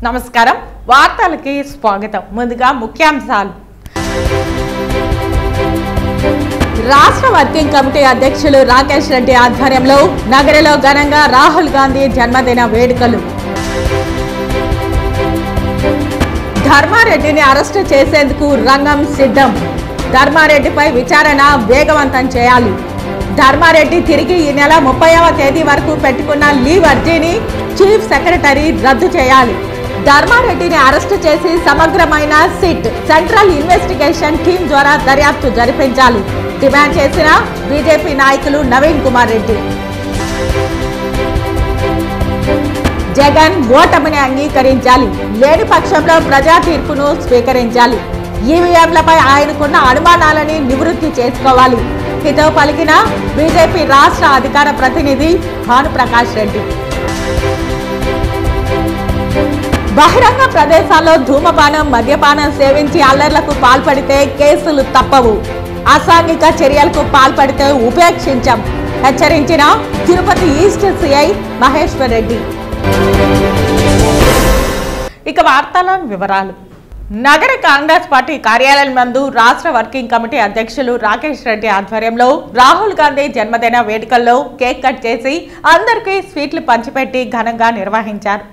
నమస్కారం వార్తలకి స్వాగతం ముందుగా ముఖ్యాంశాలు రాష్ట్ర వర్కింగ్ కమిటీ అధ్యక్షులు రాకేష్ రెడ్డి ఆధ్వర్యంలో నగరంలో ఘనంగా రాహుల్ గాంధీ జన్మదిన వేడుకలు ధర్మారెడ్డిని అరెస్టు చేసేందుకు రంగం సిద్ధం ధర్మారెడ్డిపై విచారణ వేగవంతం చేయాలి ధర్మారెడ్డి తిరిగి ఈ నెల 30వ తేదీ వరకు పెట్టుకున్న లీవ్ అర్జీని చీఫ్ సెక్రటరీ రద్దు చేయాలి ధర్మారెడ్డిని అరెస్టు చేసి సమగ్రమైన సిట్ సెంట్రల్ ఇన్వెస్టిగేషన్ టీమ్ ద్వారా దర్యాప్తు జరిపించాలి డిమాండ్ చేసిన బీజేపీ నాయకులు నవీన్ కుమార్ రెడ్డి జగన్ ఓటమిని అంగీకరించాలి లేని పక్షంలో ప్రజా తీర్పును స్వీకరించాలి ఈవీఎంలపై ఆయనకున్న అనుమానాలని నివృత్తి చేసుకోవాలి హితవు పలికిన బీజేపీ రాష్ట్ర అధికార ప్రతినిధి భానుప్రకాష్ రెడ్డి బహిరంగ ప్రదేశాల్లో ధూమపానం మద్యపానం సేవించి అల్లర్లకు పాల్పడితే కేసులు తప్పవు అసాంఘిక చర్యలకు పాల్పడితే ఉపేక్షించాం హెచ్చరించిన తిరుపతి ఈస్ట్ సిఐ మహేశ్వర్ రెడ్డి ఇక వార్తల వివరాలు నగర కాంగ్రెస్ పార్టీ కార్యాలయం నందు రాష్ట్ర వర్కింగ్ కమిటీ అధ్యక్షులు రాకేష్ రెడ్డి ఆధ్వర్యంలో రాహుల్ గాంధీ జన్మదిన వేడుకల్లో కేక్ కట్ చేసి అందరికీ స్వీట్లు పంచిపెట్టి ఘనంగా నిర్వహించారు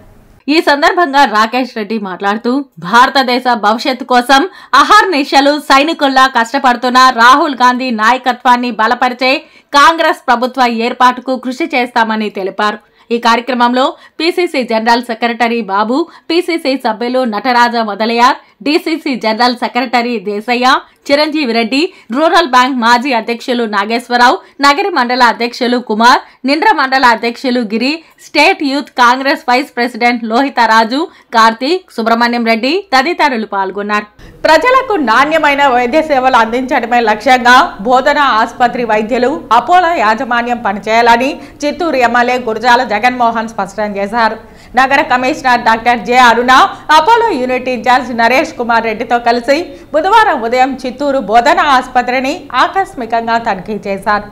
ఈ సందర్భంగా రాకేష్ రెడ్డి మాట్లాడుతూ భారతదేశ భవిష్యత్తు కోసం అహర్నిశలు సైనికుల్లా కష్టపడుతున్న రాహుల్ గాంధీ నాయకత్వాన్ని బలపరిచే కాంగ్రెస్ ప్రభుత్వ ఏర్పాటుకు కృషి చేస్తామని తెలిపారు ఈ కార్యక్రమంలో పీసీసీ జనరల్ సెక్రటరీ బాబు పీసీసీ సభ్యులు Nataraja Mudaliar DCC general secretary Desaiah Chiranjeevi Reddy rural bank మాజీ అధ్యక్షులు నాగేశ్వరరావు నగరి మండల అధ్యక్షులు కుమార్ నిండ్ర మండల అధ్యక్షులు Giri state youth Congress vice president Lohitaraju Karthik Subrahmanyam Reddy తదితరులు పాల్గొన్నారు ప్రజలకు నాణ్యమైన వైద్య సేవలు అందించడమే లక్ష్యంగా బోధన ఆసుపత్రి వైద్యులు అపోలో యాజమాన్యం పనిచేయాలని చిత్తూరు ఎమ్మెల్యే గురజాల జగన్మోహన్ స్పష్టం చేశారు నగర commissioner doctor J Aruna Apollo unit in-charge Naresh Kumar రెడ్డితో కలిసి బుధవారం ఉదయం చిత్తూరు బోధన ఆసుపత్రిని ఆకస్మికంగా తనిఖీ చేశారు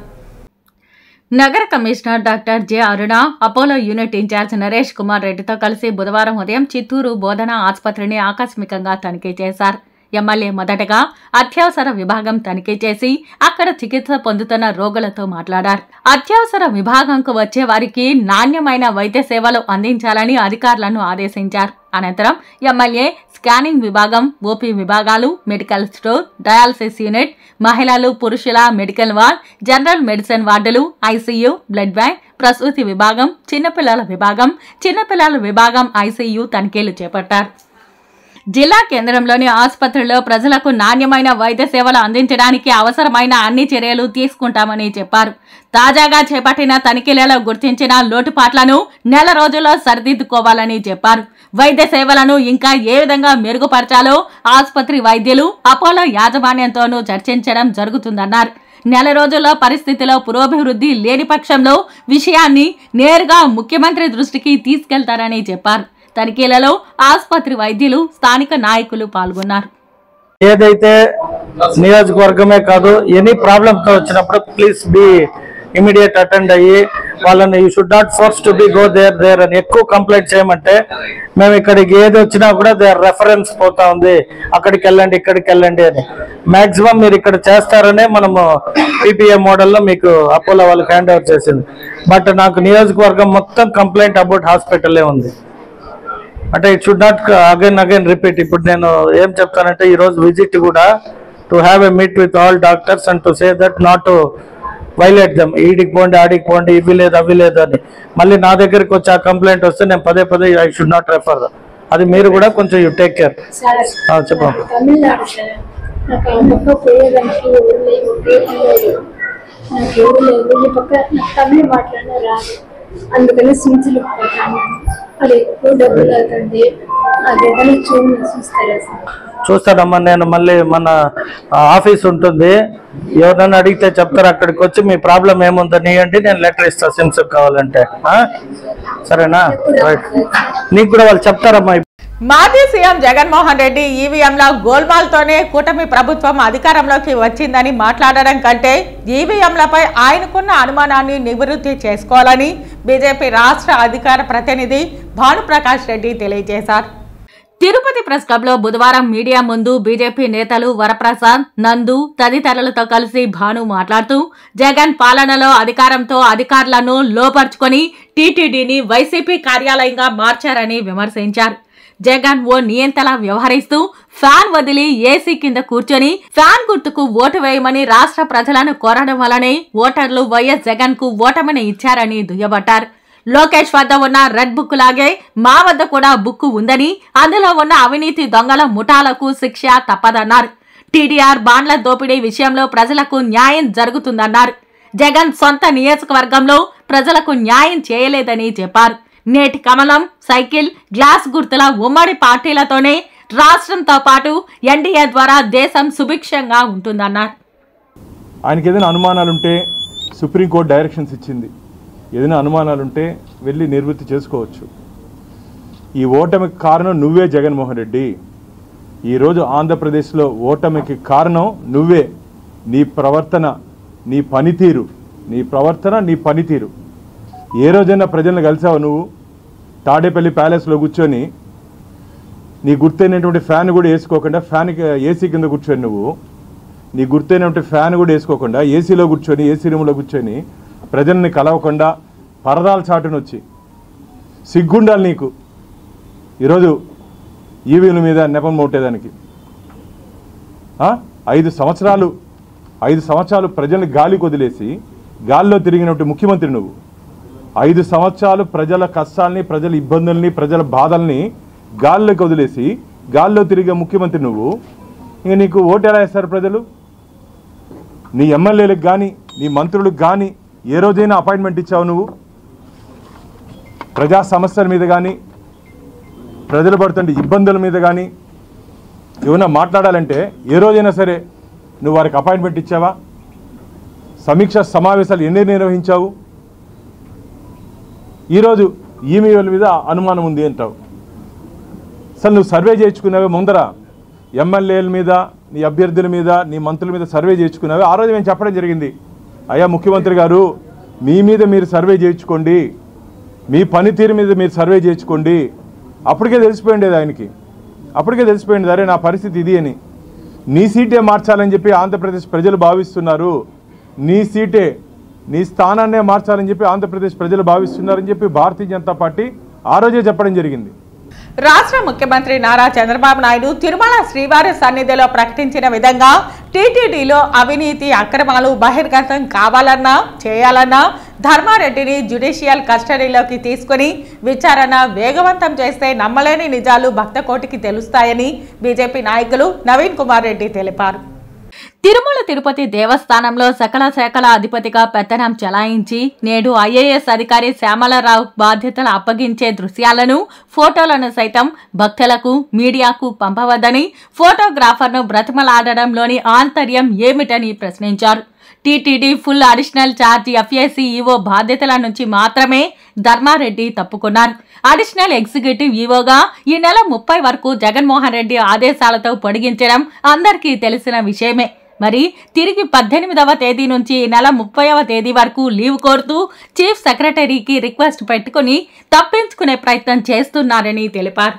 నగర commissioner doctor J Aruna Apollo unit in-charge Naresh Kumar రెడ్డితో కలిసి బుధవారం ఉదయం చిత్తూరు బోధన ఆసుపత్రిని ఆకస్మికంగా తనిఖీ చేశారు ఎమ్మెల్యే మొదటగా అత్యవసర విభాగం తనిఖీ చేసి అక్కడ చికిత్స పొందుతున్న రోగులతో మాట్లాడారు అత్యవసర విభాగంకు వచ్చే వారికి నాణ్యమైన వైద్య సేవలు అందించాలని అధికారులను ఆదేశించారు అనంతరం ఎమ్మెల్యే స్కానింగ్ విభాగం ఓపీ విభాగాలు మెడికల్ స్టోర్ డయాలసిస్ యూనిట్ మహిళలు పురుషుల మెడికల్ వార్డ్ జనరల్ మెడిసిన్ వార్డులు ఐసీయూ బ్లడ్ బ్యాంక్ ప్రసూతి విభాగం చిన్నపిల్లల విభాగం ఐసీయూ తనిఖీలు చేపట్టారు జిల్లా కేంద్రంలోని ఆసుపత్రిలో ప్రజలకు నాణ్యమైన వైద్య సేవలు అందించడానికి అవసరమైన అన్ని చర్యలు తీసుకుంటామని చెప్పారు తాజాగా చేపట్టిన తనిఖీలలో గుర్తించిన లోటుపాట్లను నెల రోజుల్లో సరిదిద్దుకోవాలని చెప్పారు వైద్య సేవలను ఇంకా ఏ విధంగా మెరుగుపరచాలో ఆసుపత్రి వైద్యులు అపోలో యాజమాన్యంతోనూ చర్చించడం జరుగుతుందన్నారు నెల రోజుల్లో పరిస్థితిలో పురోభివృద్ధి లేని పక్షంలో విషయాన్ని నేరుగా ముఖ్యమంత్రి దృష్టికి తీసుకెళ్తారని చెప్పారు తనిఖీలలో ఆసుపత్రి వైద్యులు స్థానిక నాయకులు పాల్గొన్నారు ఏదైతే నియోజకవర్గమే కాదు ఎనీ ప్రాబ్లమ్ తో వచ్చినప్పుడు ప్లీజ్ బి ఇమీడియట్ అటెండ్ అయ్యి వాళ్ళని you should not force to be go there అని ఎక్కువ కంప్లైంట్ చేయమంటే మేము ఇక్కడికి ఏది వచ్చినా కూడా దేర్ రెఫరెన్స్ పోతా ఉంది అక్కడికి వెళ్ళండి ఇక్కడికి వెళ్ళండి అని మాక్సిమం మీరు ఇక్కడ చేస్తారనే మనము పీపీఏ మోడల్లో మీకు అపోలో వాళ్ళకి హ్యాండ్ ఓవర్ చేసింది బట్ నాకు నియోజకవర్గం మొత్తం కంప్లైంట్ అబౌట్ హాస్పిటలే ఉంది అంటే it should not again repeat ఇప్పుడు నేను ఏం చెప్తానంటే ఈ రోజు విజిట్ కూడా to have a meet with all doctors and to say that not to violate them ఈడికి పోండి ఆడికి పోండి ఇవి లేదు అవి లేదు అని మళ్ళీ నా దగ్గరికి వచ్చి ఆ కంప్లైంట్ వస్తే నేను పదే ఐ షుడ్ నాట్ రెఫర్ అది మీరు కూడా కొంచెం యూ టేక్ కేర్ చెప్పండి అందుకని సించులు అది ఎక్కువ డబ్బులు అవుతుంది అది ఏదైనా చూస్తారా చూస్తాడమ్మా నేను మళ్ళీ మన ఆఫీస్ ఉంటుంది ఎవరైనా అడిగితే చెప్తారు అక్కడికి వచ్చి మీ ప్రాబ్లం ఏముందని అంటే నేను లెటర్ ఇస్తా సిమ్స్ కావాలంటే సరేనా రైట్ నీకు కూడా వాళ్ళు చెప్తారమ్మా మాజీ సీఎం జగన్మోహన్ రెడ్డి ఈవీఎంల గోల్మాల్తోనే కూటమి ప్రభుత్వం అధికారంలోకి వచ్చిందని మాట్లాడడం కంటే ఈవీఎంలపై ఆయనకున్న అనుమానాన్ని నివృత్తి చేసుకోవాలని బీజేపీ రాష్ట్ర అధికార ప్రతినిధి భానుప్రకాష్ రెడ్డి తెలియజేశారు. తిరుపతి ప్రెస్ క్లబ్ లో బుధవారం మీడియా ముందు బీజేపీ నేతలు వరప్రసాద్, నందు తదితరులతో కలిసి భాను మాట్లాడుతూ జగన్ పాలనలో అధికారంతో అధికారులను లోపర్చుకొని టీటీడీని వైసీపీ కార్యాలయంగా మార్చారని విమర్శించారు. జగన్ ఓ నియంతలా వ్యవహరిస్తూ ఫ్యాన్ వదిలి ఏసీ కింద కూర్చొని ఫ్యాన్ గుర్తుకు ఓటు వేయమని రాష్ట్ర ప్రజలను కోరడం వల్లనే ఓటర్లు వైఎస్ జగన్ కు ఓటమిని ఇచ్చారని దుయ్యబట్టారు. లోకేష్ వద్ద ఉన్న రెడ్ బుక్ లాగే మా వద్ద కూడా బుక్ ఉందని, అందులో ఉన్న అవినీతి దొంగల ముఠాలకు శిక్ష తప్పదన్నారు. టీడీఆర్ బాండ్ల దోపిడీ విషయంలో ప్రజలకు న్యాయం జరుగుతుందన్నారు. జగన్ సొంత నియోజకవర్గంలో ప్రజలకు న్యాయం చేయలేదని చెప్పారు. నేటి కమలం, సైకిల్, గ్లాస్ గుర్తుల ఉమ్మడి పార్టీలతోనే రాష్ట్రంతో పాటు ఎన్డీఏ ద్వారా దేశం సుభిక్షంగా ఉంటుందన్నారు. ఆయనకి ఏదైనా అనుమానాలుంటే సుప్రీంకోర్టు డైరెక్షన్స్ ఇచ్చింది. ఏదైనా అనుమానాలుంటే వెళ్ళి నివృత్తి చేసుకోవచ్చు. ఈ ఓటమికి కారణం నువ్వే జగన్మోహన్ రెడ్డి. ఈరోజు ఆంధ్రప్రదేశ్లో ఓటమికి కారణం నువ్వే. నీ ప్రవర్తన, నీ పనితీరు, నీ పనితీరు. ఏ రోజైనా ప్రజలను కలిసావు నువ్వు? తాడేపల్లి ప్యాలెస్లో కూర్చొని నీ గుర్తైనటువంటి ఫ్యాన్ కూడా వేసుకోకుండా ఏసీ కింద కూర్చొని నువ్వు నీ గుర్తైనటువంటి ఫ్యాన్ కూడా వేసుకోకుండా ఏసీలో కూర్చొని ఏసీ రూమ్లో కూర్చొని ప్రజల్ని కలవకుండా పరదాల చాటును వచ్చి సిగ్గుండాలి నీకు. ఈరోజు ఈవీల మీద నెపం మోటేదానికి 5 సంవత్సరాలు ప్రజల్ని గాలికి వదిలేసి గాల్లో తిరిగినట్టు ముఖ్యమంత్రి నువ్వు. 5 సంవత్సరాలు ప్రజల కష్టాలని, ప్రజల ఇబ్బందుల్ని, ప్రజల బాధల్ని గాల్లోకి వదిలేసి గాల్లో తిరిగే ముఖ్యమంత్రి నువ్వు. ఇంక నీకు ఓటు ఎలా వేస్తారు ప్రజలు? నీ ఎమ్మెల్యేలకు కానీ, నీ మంత్రులకు కానీ ఏ రోజైనా అపాయింట్మెంట్ ఇచ్చావు నువ్వు? ప్రజా సమస్యల మీద కానీ, ప్రజలు పడుతుంటే ఇబ్బందుల మీద కానీ ఏమైనా మాట్లాడాలంటే ఏ రోజైనా సరే నువ్వు వారికి అపాయింట్మెంట్ ఇచ్చావా? సమీక్ష సమావేశాలు ఎన్ని నిర్వహించావు? ఈరోజు ఈమెయిల్ మీద అనుమానం ఉంది అంటావు. అసలు నువ్వు సర్వే చేయించుకున్నావే ముందర? ఎమ్మెల్యేల మీద, నీ అభ్యర్థుల మీద, నీ మంత్రుల మీద సర్వే చేయించుకున్నావే? ఆ రోజు మేము చెప్పడం జరిగింది, అయ్యా ముఖ్యమంత్రి గారు, మీ మీద మీరు సర్వే చేయించుకోండి, మీ పనితీరు మీద మీరు సర్వే చేయించుకోండి. అప్పటికే తెలిసిపోయింది ఆయనకి, అప్పటికే తెలిసిపోయింది అరే నా పరిస్థితి ఇది అని. నీ సీటే మార్చాలని చెప్పి ఆంధ్రప్రదేశ్ ప్రజలు భావిస్తున్నారు. నీ సీటే, నీ స్థానాన్నే మార్చాలని చెప్పి ఆంధ్రప్రదేశ్ ప్రజలు భావిస్తున్నారని చెప్పి భారతీయ జనతా పార్టీ ఆ రోజే చెప్పడం జరిగింది. రాష్ట్ర ముఖ్యమంత్రి నారా చంద్రబాబు నాయుడు తిరుమల శ్రీవారి సన్నిధిలో ప్రకటించిన విధంగా టీటీడీలో అవినీతి అక్రమాలు బహిర్గతం కావాలన్నా చేయాలన్నా ధర్మారెడ్డిని జ్యుడిషియల్ కస్టడీలోకి తీసుకుని విచారణ వేగవంతం చేస్తే నమ్మలేని నిజాలు భక్తకోటికి తెలుస్తాయని బీజేపీ నాయకులు నవీన్ కుమార్ రెడ్డి తెలిపారు. తిరుమల తిరుపతి దేవస్థానంలో సకల శాఖల అధిపతిగా పెత్తనం చెలాయించి నేడు ఐఏఎస్ అధికారి శ్యామలరావు బాధ్యతలు అప్పగించే దృశ్యాలను, ఫోటోలను సైతం భక్తులకు, మీడియాకు పంపవద్దని ఫోటోగ్రాఫర్ను బ్రతిమలాడడంలోని ఆంతర్యం ఏమిటని ప్రశ్నించారు. TTD full additional charge FAC EO బాధ్యతల నుంచి మాత్రమే ధర్మారెడ్డి తప్పుకున్నారు. అడిషనల్ ఎగ్జిక్యూటివ్ ఈవోగా ఈ నెల 30 వరకు జగన్మోహన్ రెడ్డి ఆదేశాలతో పొడిగించడం అందరికీ తెలిసిన విషయమే. మరి తిరిగి 18వ తేదీ నుంచి ఈ నెల 30వ తేదీ వరకు లీవ్ కోరుతూ చీఫ్ సెక్రటరీకి రిక్వెస్ట్ పెట్టుకుని తప్పించుకునే ప్రయత్నం చేస్తున్నారని తెలిపారు.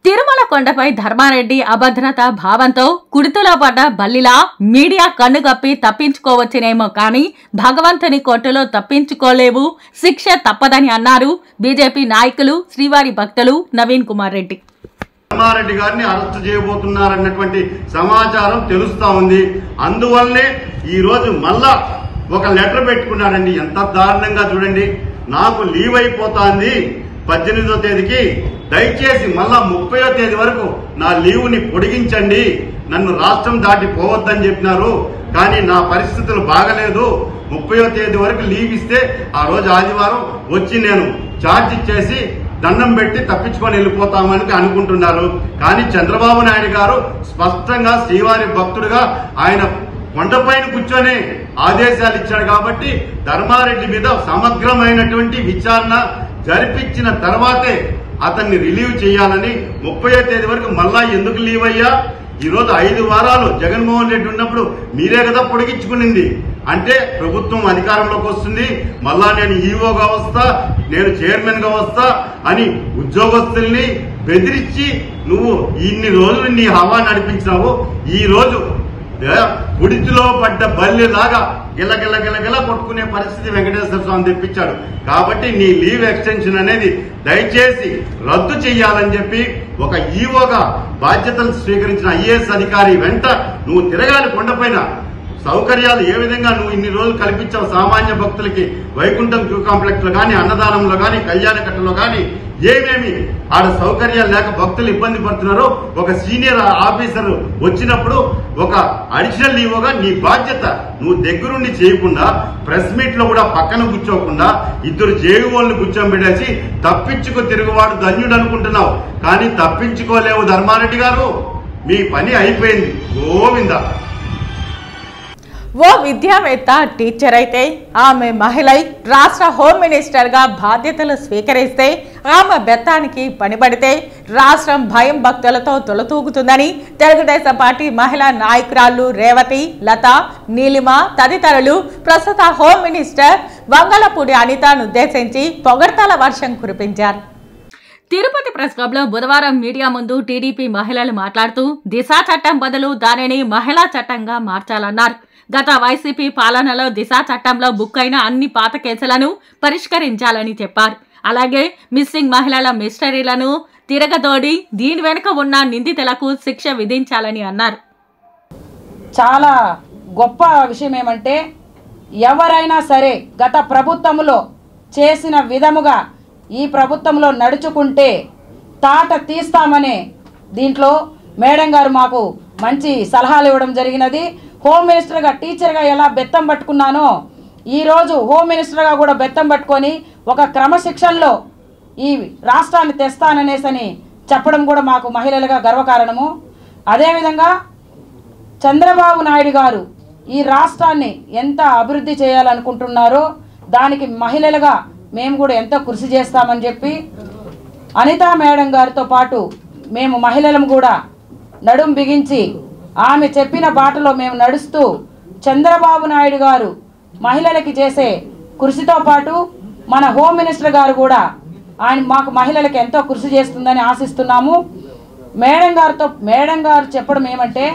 తిరుమల కొండపై ధర్మారెడ్డి అభద్రత భావంతో కుడితులో పడ్డ బల్లిలా మీడియా కన్నుగప్పి తప్పించుకోవచ్చునేమో కానీ భగవంతుని కోర్టులో తప్పించుకోలేవు, శిక్ష తప్పదని అన్నారు బీజేపీ నాయకులు, శ్రీవారి భక్తులు నవీన్ కుమార్ రెడ్డి. ధర్మారెడ్డి గారిని అరెస్టు చేయబోతున్నారన్నటువంటి సమాచారం తెలుస్తా ఉంది. అందువల్లనే ఈ రోజు మళ్ళా ఒక లెటర్ పెట్టుకున్నాడండి. ఎంత దారుణంగా చూడండి. నాకు లీవ్ అయిపోతాంది 18వ తేదీకి, దయచేసి మళ్ళా 30వ తేదీ వరకు నా లీవ్ని పొడిగించండి, నన్ను రాష్ట్రం దాటి పోవద్దని చెప్పినారు. కానీ నా పరిస్థితులు బాగలేదు, 30వ తేదీ వరకు లీవ్ ఇస్తే ఆ రోజు ఆదివారం వచ్చి నేను ఛార్జ్ ఇచ్చేసి దండం పెట్టి తప్పించుకొని వెళ్ళిపోతామని అనుకుంటున్నారు. కానీ చంద్రబాబు నాయుడు గారు స్పష్టంగా శ్రీవారి భక్తుడుగా ఆయన కొండపైన కూర్చొని ఆదేశాలు ఇచ్చాడు. కాబట్టి ధర్మారెడ్డి మీద సమగ్రమైనటువంటి విచారణ జరిపించిన తర్వాతే అతన్ని రిలీవ్ చేయాలని. 30వ తేదీ వరకు మళ్ళా ఎందుకు లీవ్ అయ్యా? ఈరోజు 5 వారాలు జగన్మోహన్ రెడ్డి ఉన్నప్పుడు మీరే కదా పొడిగించుకునింది. అంటే ప్రభుత్వం అధికారంలోకి వస్తుంది, మళ్ళా నేను ఈఓగా వస్తా, నేను చైర్మన్ గా వస్తా అని ఉద్యోగస్తుల్ని బెదిరించి నువ్వు ఇన్ని రోజులు నీ హవా నడిపించినావు. ఈ రోజు గుడితిలో పడ్డ బల్లిలాగా గిలగిల కొట్టుకునే పరిస్థితి వెంకటేశ్వర స్వామి తెప్పించాడు. కాబట్టి నీ లీవ్ ఎక్స్టెన్షన్ అనేది దయచేసి రద్దు చేయాలని చెప్పి ఒక ఈవోగా బాధ్యతలు స్వీకరించిన ఐఏఎస్ అధికారి వెంట నువ్వు తిరగాలి. కొండపైన సౌకర్యాలు ఏ విధంగా నువ్వు ఇన్ని రోజులు కల్పించావు సామాన్య భక్తులకి, వైకుంఠం క్యూ కాంప్లెక్స్ లో కానీ, అన్నదానంలో కానీ, కళ్యాణకట్టలో కానీ ఏమేమి ఆడ సౌకర్యాలు లేక భక్తులు ఇబ్బంది పడుతున్నారో ఒక సీనియర్ ఆఫీసర్ వచ్చినప్పుడు ఒక అడిషనల్ ఈవోగా నీ బాధ్యత నువ్వు దగ్గరుండి చేయకుండా ప్రెస్ మీట్ లో కూడా పక్కన కూర్చోకుండా ఇద్దరు జేఈఓల్ని కూర్చోబెట్టేసి తప్పించుకు తిరుగువాడు ధన్యుడు అనుకుంటున్నావు. కానీ తప్పించుకోలేవు ధర్మారెడ్డి గారు, మీ పని అయిపోయింది. గోవిందా. ఓ విద్యావేత్త టీచర్ అయితే ఆమె మహిళై రాష్ట్ర హోమ్ మినిస్టర్గా బాధ్యతలు స్వీకరిస్తే ఆమె బెత్తానికి పనిపడితే రాష్ట్రం భయం భక్తులతో తొలతూగుతుందని తెలుగుదేశం పార్టీ మహిళా నాయకురాళ్లు రేవతి, లత, నీలిమ తదితరులు ప్రస్తుత హోమ్ మినిస్టర్ వంగలపూడి అనితను ఉద్దేశించి పొగడ్తల వర్షం కురిపించారు. తిరుపతి ప్రెస్ క్లబ్ లో బుధవారం మీడియా ముందు టీడీపీ మహిళలు మాట్లాడుతూ దిశా చట్టం బదులు దానిని మహిళా చట్టంగా మార్చాలన్నారు. గత వైసీపీ పాలనలో దిశా చట్టంలో బుక్ అయిన అన్ని పాత కేసులను పరిష్కరించాలని చెప్పారు. అలాగే మిస్సింగ్ మహిళల మిస్టరీలను తిరగదోడి దీని వెనుక ఉన్న నిందితులకు శిక్ష విధించాలని అన్నారు. చాలా గొప్ప విషయం ఏమంటే ఎవరైనా సరే గత ప్రభుత్వంలో చేసిన విధముగా ఈ ప్రభుత్వంలో నడుచుకుంటే తాట తీస్తామనే దీంట్లో మేడం గారు మాకు మంచి సలహాలు ఇవ్వడం జరిగినది. హోమ్ మినిస్టర్గా టీచర్గా ఎలా బెత్తం పట్టుకున్నానో ఈరోజు హోమ్ మినిస్టర్గా కూడా బెత్తం పట్టుకొని ఒక క్రమశిక్షణలో ఈ రాష్ట్రాన్ని తెస్తాననేసని చెప్పడం కూడా మాకు మహిళలుగా గర్వకారణము. అదేవిధంగా చంద్రబాబు నాయుడు గారు ఈ రాష్ట్రాన్ని ఎంత అభివృద్ధి చేయాలనుకుంటున్నారో దానికి మహిళలుగా మేము కూడా ఎంతో కృషి చేస్తామని చెప్పి అనితా మేడం గారితో పాటు మేము మహిళలం కూడా నడుం బిగించి ఆమె చెప్పిన బాటలో మేము నడుస్తూ చంద్రబాబు నాయుడు గారు మహిళలకి చేసే కృషితో పాటు మన హోమ్ మినిస్టర్ గారు కూడా ఆయన మాకు మహిళలకు ఎంతో కృషి చేస్తుందని ఆశిస్తున్నాము. మేడం గారు చెప్పడం ఏమంటే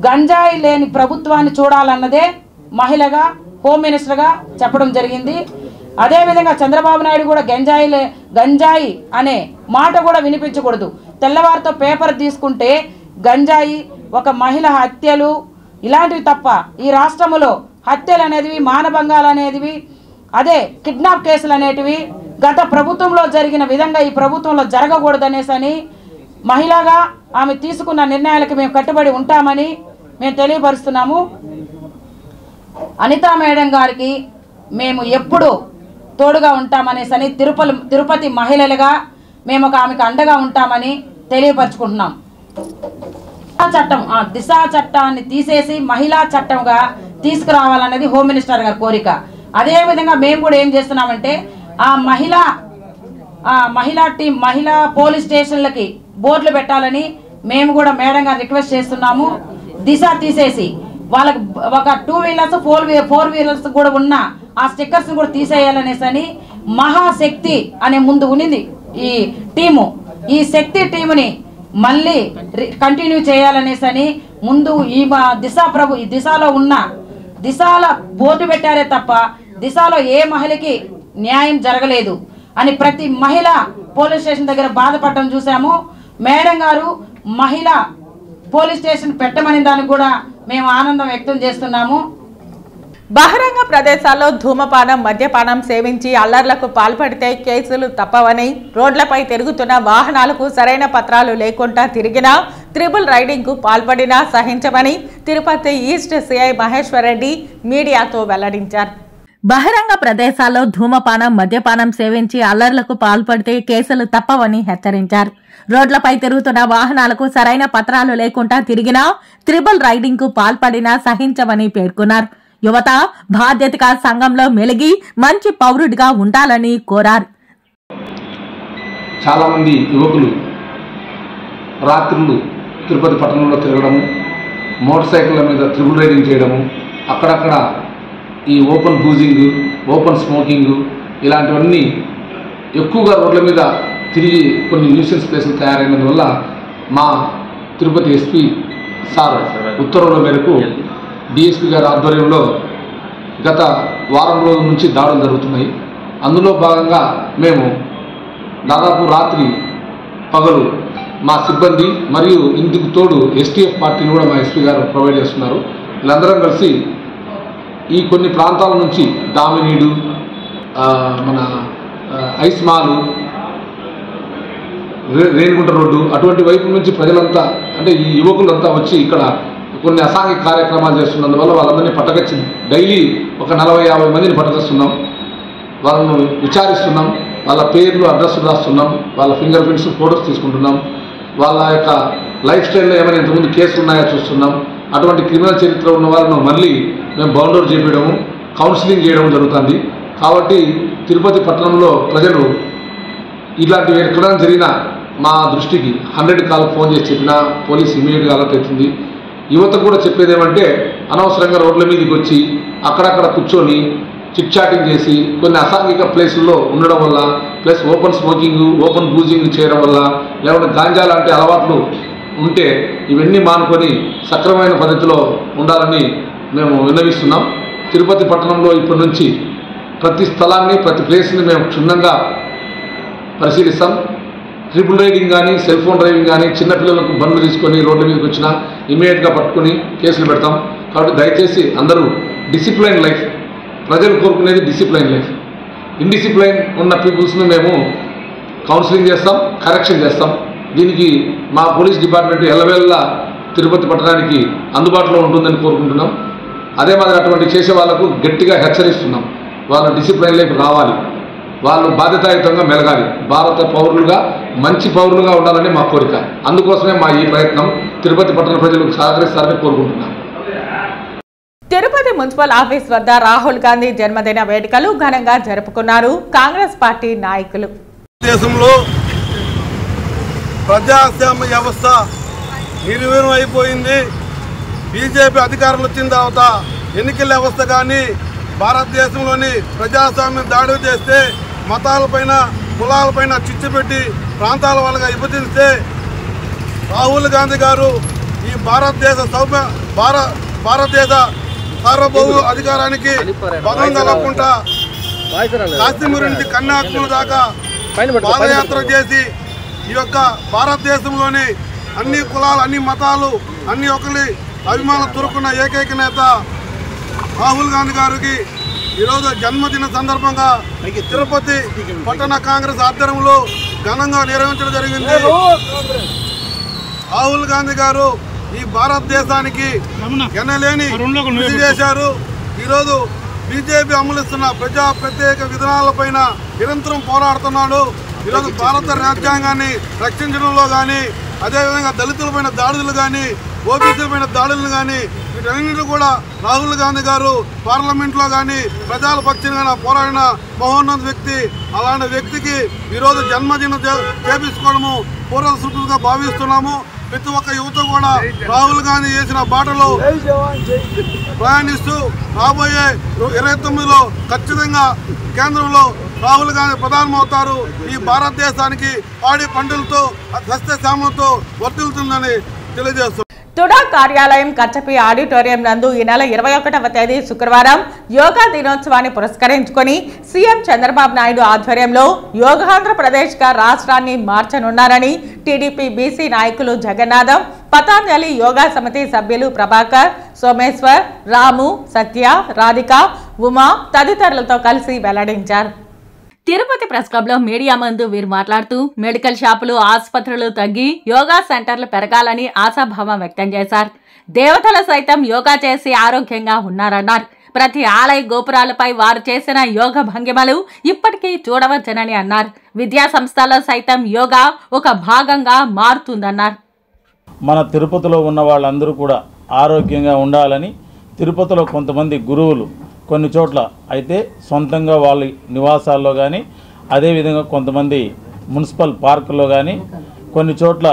గంజాయి లేని ప్రభుత్వాన్ని చూడాలన్నదే మహిళగా హోమ్ మినిస్టర్గా చెప్పడం జరిగింది. అదేవిధంగా చంద్రబాబు నాయుడు కూడా గంజాయి అనే మాట కూడా వినిపించకూడదు. తెల్లవారితో పేపర్ తీసుకుంటే గంజాయి, ఒక మహిళ హత్యలు ఇలాంటివి తప్ప ఈ రాష్ట్రంలో హత్యలు అనేటివి, మానభంగాలు అనేటివి, అదే కిడ్నాప్ కేసులు అనేటివి గత ప్రభుత్వంలో జరిగిన విధంగా ఈ ప్రభుత్వంలో జరగకూడదనేసని మహిళగా ఆమె తీసుకున్న నిర్ణయాలకు మేము కట్టుబడి ఉంటామని మేము తెలియపరుస్తున్నాము. అనితా మేడం గారికి మేము ఎప్పుడు తోడుగా ఉంటామనేసని తిరుపతి మహిళలుగా మేము ఆమెకు అండగా ఉంటామని తెలియపరుచుకుంటున్నాం. దిశా చట్టాన్ని తీసేసి మహిళా చట్టంగా తీసుకురావాలన్నది హోమ్ మినిస్టర్ గారి కోరిక. అదేవిధంగా మేము కూడా ఏం చేస్తున్నామంటే ఆ మహిళా పోలీస్ స్టేషన్లకి బోర్డులు పెట్టాలని మేము కూడా మేడం గారు రిక్వెస్ట్ చేస్తున్నాము. దిశ తీసేసి వాళ్ళకి ఒక 2 వీలర్స్ 4 వీలర్స్ కూడా ఉన్న ఆ స్టిక్కర్స్ కూడా తీసేయాలనేసని మహాశక్తి అనే ముందు ఉన్నింది ఈ టీము. ఈ శక్తి టీముని మళ్ళీ కంటిన్యూ చేయాలనేసని ముందు ఈ దిశలో ఉన్న దిశల బోర్డు పెట్టారే తప్ప దిశలో ఏ మహిళకి న్యాయం జరగలేదు అని ప్రతి మహిళ పోలీస్ స్టేషన్ దగ్గర బాధపడటం చూసాము. మేడం గారు మహిళ పోలీస్ స్టేషన్ పెట్టమని దానికి కూడా మేము ఆనందం వ్యక్తం చేస్తున్నాము. బహిరంగ ప్రదేశాల్లో ధూమపానం, మద్యపానం సేవించి అల్లర్లకు పాల్పడితే కేసులు తప్పవని, రోడ్లపై తిరుగుతున్న వాహనాలకు సరైన పత్రాలు లేకుండా తిరిగినా, త్రిబుల్ రైడింగ్ కు పాల్పడినా సహించమని తిరుపతి ఈస్ట్ సిఐ మహేశ్వర్ రెడ్డి మీడియాతో వెల్లడించారు. బహిరంగ ప్రదేశాల్లో ధూమపానం, మద్యపానం సేవించి అల్లర్లకు పాల్పడితే కేసులు తప్పవని హెచ్చరించారు. రోడ్లపై తిరుగుతున్న వాహనాలకు సరైన పత్రాలు లేకుండా తిరిగినా, త్రిబుల్ రైడింగ్ కు పాల్పడినా సహించమని పేర్కొన్నారు. యువత బాధ్యతగా సంఘంలో మెలిగి మంచి పౌరుడిగా ఉండాలని కోరారు. చాలా మంది యువకులు రాత్రులు తిరుపతి పట్టణంలో తిరగడము, మోటార్ సైకిళ్ళ మీద త్రిబుల్ రైడింగ్ చేయడము, అక్కడక్కడ ఈ ఓపెన్ బూజింగ్, ఓపెన్ స్మోకింగ్ ఇలాంటివన్నీ ఎక్కువగా రోడ్ల మీద తిరిగి కొన్ని న్యూసెన్స్ ప్లేసులు తయారైనందువల్ల మా తిరుపతి ఎస్పీ సార్ ఉత్తర్వుల మేరకు డిఎస్పీ గారి ఆధ్వర్యంలో గత వారం రోజుల నుంచి దాడులు జరుగుతున్నాయి. అందులో భాగంగా మేము దాదాపు రాత్రి పగలు మా సిబ్బంది మరియు ఇందుకు తోడు ఎస్టీఎఫ్ పార్టీని కూడా మా ఎస్పీ గారు ప్రొవైడ్ చేస్తున్నారు. వీళ్ళందరం కలిసి ఈ కొన్ని ప్రాంతాల నుంచి దామినీడు, మన ఐస్మాలు, రేణిగుంట రోడ్డు అటువంటి వైపు నుంచి ప్రజలంతా అంటే ఈ యువకులంతా వచ్చి ఇక్కడ కొన్ని అసాంఘిక కార్యక్రమాలు చేస్తున్నందువల్ల వాళ్ళందరినీ పట్టకొచ్చి డైలీ ఒక 40-50 మందిని పట్టకొస్తున్నాం. వాళ్ళను విచారిస్తున్నాం, వాళ్ళ పేర్లు అడ్రస్లు రాస్తున్నాం, వాళ్ళ ఫింగర్ ప్రింట్స్ ఫోటోస్ తీసుకుంటున్నాం, వాళ్ళ యొక్క లైఫ్ స్టైల్లో ఏమైనా ఇంతకుముందు కేసులు ఉన్నాయో చూస్తున్నాం. అటువంటి క్రిమినల్ చరిత్ర ఉన్న వాళ్ళను మళ్ళీ మేము బౌండర్ చేయడము, కౌన్సిలింగ్ చేయడం జరుగుతుంది. కాబట్టి తిరుపతి పట్టణంలో ప్రజలు ఇలాంటివి ఎక్కడైనా జరిగినా మా దృష్టికి 100 కాల్కి ఫోన్ చేసి చెప్పినా పోలీస్ ఇమీడియట్గా అలర్ట్ అవుతుంది. యువతకు కూడా చెప్పేది ఏమంటే అనవసరంగా రోడ్ల మీదకి వచ్చి అక్కడక్కడ కూర్చొని చిట్ చాటింగ్ చేసి కొన్ని అసాంఘిక ప్లేసుల్లో ఉండడం వల్ల, plus open smoking, open boozing చేయడం వల్ల, లేకుంటే గాంజా లాంటి అలవాట్లు ఉంటే ఇవన్నీ మానుకొని సక్రమైన పద్ధతిలో ఉండాలని మేము విన్నవిస్తున్నాం. తిరుపతి పట్టణంలో ఇప్పటి నుంచి ప్రతి స్థలాన్ని, ప్రతి ప్లేస్ని మేము క్షుణ్ణంగా పరిశీలిస్తాం. ట్రిపుల్ రైడింగ్ కానీ, సెల్ ఫోన్ డ్రైవింగ్ కానీ, చిన్నపిల్లలకు బండ్లు తీసుకొని రోడ్ల మీదకి వచ్చినా ఇమీడియట్గా పట్టుకొని కేసులు పెడతాం. కాబట్టి దయచేసి అందరూ డిసిప్లైన్ లైఫ్, ప్రజలు కోరుకునేది డిసిప్లైన్ లైఫ్. ఇండిసిప్లైన్ ఉన్న పీపుల్స్ను మేము కౌన్సిలింగ్ చేస్తాం, కరెక్షన్ చేస్తాం. దీనికి మా పోలీస్ డిపార్ట్మెంట్ ఎల్లవేళలా తిరుపతి పట్టణానికి అందుబాటులో ఉంటుందని కోరుకుంటున్నాం. అదే మాదిరి అటువంటి చేసే వాళ్ళకు గట్టిగా హెచ్చరిస్తున్నాం. వాళ్ళ డిసిప్లైన్ లైఫ్ రావాలి, వాళ్ళు బాధ్యతాయుతంగా మెలగాలి, భారత పౌరులుగా మంచి పౌరులుగా ఉండాలని మా కోరిక. అందుకోసమే మా ఈ ప్రయత్నం. తిరుపతి పట్టణ ప్రజలకు సహకరిస్తారని కోరుకుంటున్నాం. తిరుపతి మున్సిపల్ ఆఫీస్ వద్ద రాహుల్ గాంధీ జన్మదిన వేడుకలు ఘనంగా జరుపుకున్నారు కాంగ్రెస్ పార్టీ నాయకులు. దేశంలో ప్రజాస్వామ్య వ్యవస్థ నిర్వీర్యం అయిపోయింది. బీజేపీ అధికారంలో వచ్చిన తర్వాత ఎన్నికల వ్యవస్థ కానీ భారతదేశంలోని ప్రజాస్వామ్యం దాడులు చేస్తే, మతాలపైన కులాలపైన చిచ్చు పెట్టి ప్రాంతాల వాళ్ళగా విభజిస్తే రాహుల్ గాంధీ గారు ఈ భారతదేశ సార్వభౌమ అధికారానికి భంగం కలగకుండా కాశ్మీర్ నుంచి కన్యాకుమారి దాకా పాదయాత్ర చేసి ఈ యొక్క భారతదేశంలోని అన్ని కులాలు, అన్ని మతాలు, అన్ని ఒకరి అభిమానులు దొరుకున్న ఏకైక నేత రాహుల్ గాంధీ గారికి ఈరోజు జన్మదిన సందర్భంగా తిరుపతి పట్టణ కాంగ్రెస్ ఆధ్వర్యంలో ఘనంగా నిర్వహించడం జరిగింది. రాహుల్ గాంధీ గారు ఈ భారతదేశానికి ఎనలేని కృషి చేశారు. ఈరోజు బీజేపీ అమలుస్తున్న ప్రజా ప్రత్యేక విధానాలపైన నిరంతరం పోరాడుతున్నాడు. ఈరోజు భారత రాజ్యాంగాన్ని రక్షించడంలో కానీ, అదేవిధంగా దళితులపైన దాడులు కానీ, ఓబీసీలపైన దాడులు కానీ, వీటన్నింటినీ కూడా రాహుల్ గాంధీ గారు పార్లమెంట్లో కానీ ప్రజల పక్షంగా పోరాడిన మహోన్నత వ్యక్తి. అలాంటి వ్యక్తికి ఈరోజు జన్మదినం చేపించుకోవడము పూర్వ శుభ్రంగా భావిస్తున్నాము. ప్రతి ఒక్క యువత కూడా రాహుల్ గాంధీ చేసిన బాటలో ప్రయాణిస్తూ రాబోయే 29లో ఖచ్చితంగా కేంద్రంలో రాహుల్ గాంధీ ప్రధాని అవుతారు. ఈ భారతదేశానికి పాడి పంటలతో సస్యశ్యామలతో వర్తిల్తుందని తెలియజేస్తున్నారు. తుడా కార్యాలయం కచ్చపి ఆడిటోరియం నందు ఈ నెల 21వ తేదీ శుక్రవారం యోగా దినోత్సవాన్ని పురస్కరించుకొని సీఎం చంద్రబాబు నాయుడు ఆధ్వర్యంలో యోగాంధ్రప్రదేశ్గా రాష్ట్రాన్ని మార్చనున్నారని టీడీపీ బీసీ నాయకులు జగన్నాథం, పతాంజలి యోగా సమితి సభ్యులు ప్రభాకర్, సోమేశ్వర్, రాము, సత్య, రాధిక, ఉమా తదితరులతో కలిసి వెల్లడించారు. తిరుపతి ప్రెస్ క్లబ్ లో మీడియా ముందు వీరు మాట్లాడుతూ మెడికల్ షాపులు, ఆసుపత్రులు తగ్గి యోగా సెంటర్లు పెరగాలని ఆశాభావం వ్యక్తం చేశారు. దేవతలు సైతం యోగా చేసి ఆరోగ్యంగా ఉన్నారన్నారు. ప్రతి ఆలయ గోపురాలపై వారు చేసిన యోగ భంగిమలు ఇప్పటికీ చూడవచ్చునని అన్నారు. విద్యా సంస్థల్లో సైతం యోగా ఒక భాగంగా మారుతుందన్నారు. మన తిరుపతిలో ఉన్న వాళ్ళందరూ కూడా ఆరోగ్యంగా ఉండాలని తిరుపతిలో కొంతమంది గురువులు కొన్ని చోట్ల అయితే సొంతంగా వాళ్ళ నివాసాల్లో కానీ, అదేవిధంగా కొంతమంది మున్సిపల్ పార్కుల్లో కానీ కొన్ని చోట్ల